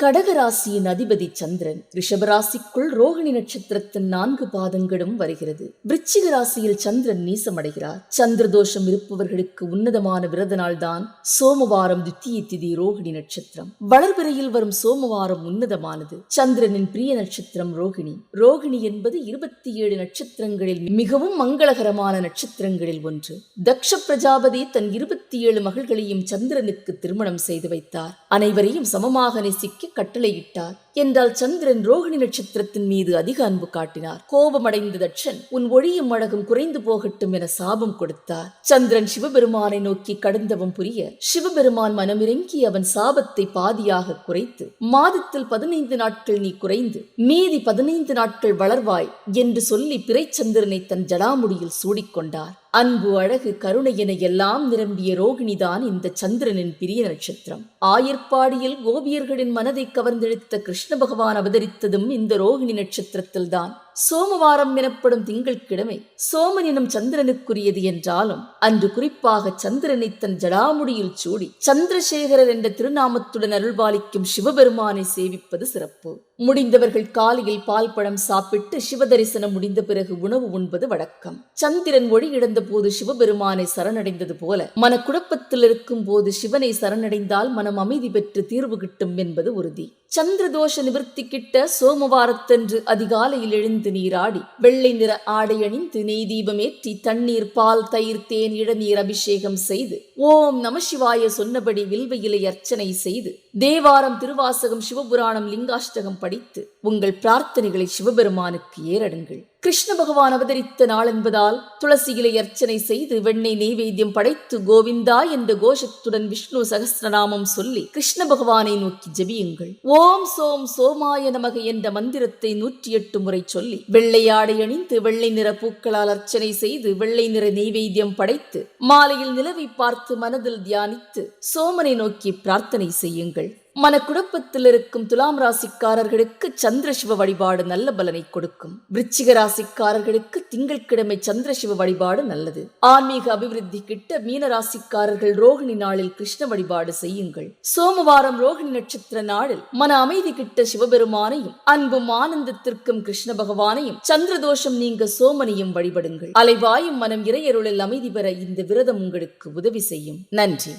கடகராசியின் அதிபதி சந்திரன் ரிஷபராசிக்குள் ரோகிணி நட்சத்திரத்தின் 4 பாதங்களும் வருகிறது. விருச்சிக ராசியில் சந்திரன் நீசமடைகிறார். சந்திர தோஷம் இருப்பவர்களுக்கு உன்னதமான விரத நாள்தான் சோமவாரம் துத்திய திதி ரோகிணி நட்சத்திரம். வளர்பிறையில் வரும் சோமவாரம் உன்னதமானது. சந்திரனின் பிரிய நட்சத்திரம் ரோகிணி. ரோகிணி என்பது 27 நட்சத்திரங்களில் மிகவும் மங்களகரமான நட்சத்திரங்களில் ஒன்று. தக்ஷ பிரஜாபதி தன் 27 மகள்களையும் சந்திரனுக்கு திருமணம் செய்து வைத்தார். அனைவரையும் சமமாக நேசிக்க கட்டளையிட்டார். என்றால் சந்திரன் ரோகிணி நட்சத்திரத்தின் மீது அதிக அன்பு காட்டினார். கோபமடைந்த தட்சன் உன் ஒளியும் அழகும் குறைந்து போகட்டும் என சாபம் கொடுத்தார். சந்திரன் சிவபெருமானை நோக்கி கடுந்தவம் புரிய சிவபெருமான் மனமிறங்கி அவன் சாபத்தை பாதியாக குறைத்து மாதத்தில் 15 நாட்கள் நீ குறைந்து மீதி 15 நாட்கள் வளர்வாய் என்று சொல்லி பிறைச்சந்திரனை தன் ஜடாமுடியில் சூடிக்கொண்டார். அன்பு அழகு கருணை என எல்லாம் நிரம்பிய ரோகிணிதான் இந்த சந்திரனின் பிரிய நட்சத்திரம். ஆயர்பாடியில் கோபியர்களின் மனதை கவர்ந்தெடுத்த கிருஷ்ண பகவான் அவதரித்ததும் இந்த ரோகிணி நட்சத்திரத்தில்தான். சோமவாரம் எனப்படும் திங்கட்கிழமை சோமன் எனும் சந்திரனுக்குரியது என்றாலும் அன்று குறிப்பாக சந்திரனை தன் ஜடாமுடியில் சூடி சந்திரசேகரர் என்ற திருநாமத்துடன் அருள்பாலிக்கும் சிவபெருமானை சேவிப்பது சிறப்பு. முடிந்தவர்கள் காலையில் பால் பழம் சாப்பிட்டு சிவ தரிசனம் முடிந்த பிறகு உணவு உண்பது வழக்கம். சந்திரன் ஒளி இழந்த போது சிவபெருமானை சரணடைந்தது போல மனக்குழப்பத்தில் இருக்கும் போது சிவனை சரணடைந்தால் மனம் அமைதி பெற்று தீர்வு கிட்டும் என்பது உறுதி. சந்திர தோஷ நிவர்த்தி கிட்ட சோமவாரத்தன்று அதிகாலையில் எழுந்து நீராடி வெள்ளை நிற ஆடை அணிந்து நெய் தீபமேற்றி தண்ணீர் பால் தயிர் தேன் இளநீர் அபிஷேகம் செய்து ஓம் நமசிவாய சொன்னபடி வில்வ இலை அர்ச்சனை செய்து தேவாரம் திருவாசகம் சிவபுராணம் லிங்காஷ்டகம் படித்து உங்கள் பிரார்த்தனைகளை சிவபெருமானுக்கு ஏறடுங்கள். கிருஷ்ண பகவான் அவதரித்த நாள் என்பதால் துளசி இலை அர்ச்சனை செய்து வெண்ணெய் நெய்வேத்தியம் படைத்து கோவிந்தா என்ற கோஷத்துடன் விஷ்ணு சகஸ்ரநாமம் சொல்லி கிருஷ்ண பகவானை நோக்கி ஜெபியுங்கள். ஓம் சோம் சோமாய நமக என்ற மந்திரத்தை 108 முறை சொல்லி வெள்ளை ஆடை அணிந்து வெள்ளை நிற பூக்களால் அர்ச்சனை செய்து வெள்ளை நிற நெய்வேத்தியம் படைத்து மாலையில் நிலவை பார்த்து மனதில் தியானித்து சோமனை நோக்கி பிரார்த்தனை செய்யுங்கள். மனக்குழப்பத்தில் இருக்கும் துலாம் ராசிக்காரர்களுக்கு சந்திர சிவ வழிபாடு நல்ல பலனை கொடுக்கும். விருச்சிக ராசிக்காரர்களுக்கு திங்கட்கிழமை சந்திர சிவ வழிபாடு நல்லது. ஆன்மீக அபிவிருத்தி கிட்ட மீன ராசிக்காரர்கள் ரோகிணி நாளில் கிருஷ்ண வழிபாடு செய்யுங்கள். சோமவாரம் ரோகிணி நட்சத்திர நாளில் மன அமைதி கிட்ட சிவபெருமானையும் அன்பும் ஆனந்தத்திற்கும் கிருஷ்ண பகவானையும் சந்திர தோஷம் நீங்க சோமனையும் வழிபடுங்கள். அலைவாயும் மனம் இறையருளில் அமைதி பெற இந்த விரதம் உங்களுக்கு உதவி செய்யும். நன்றி.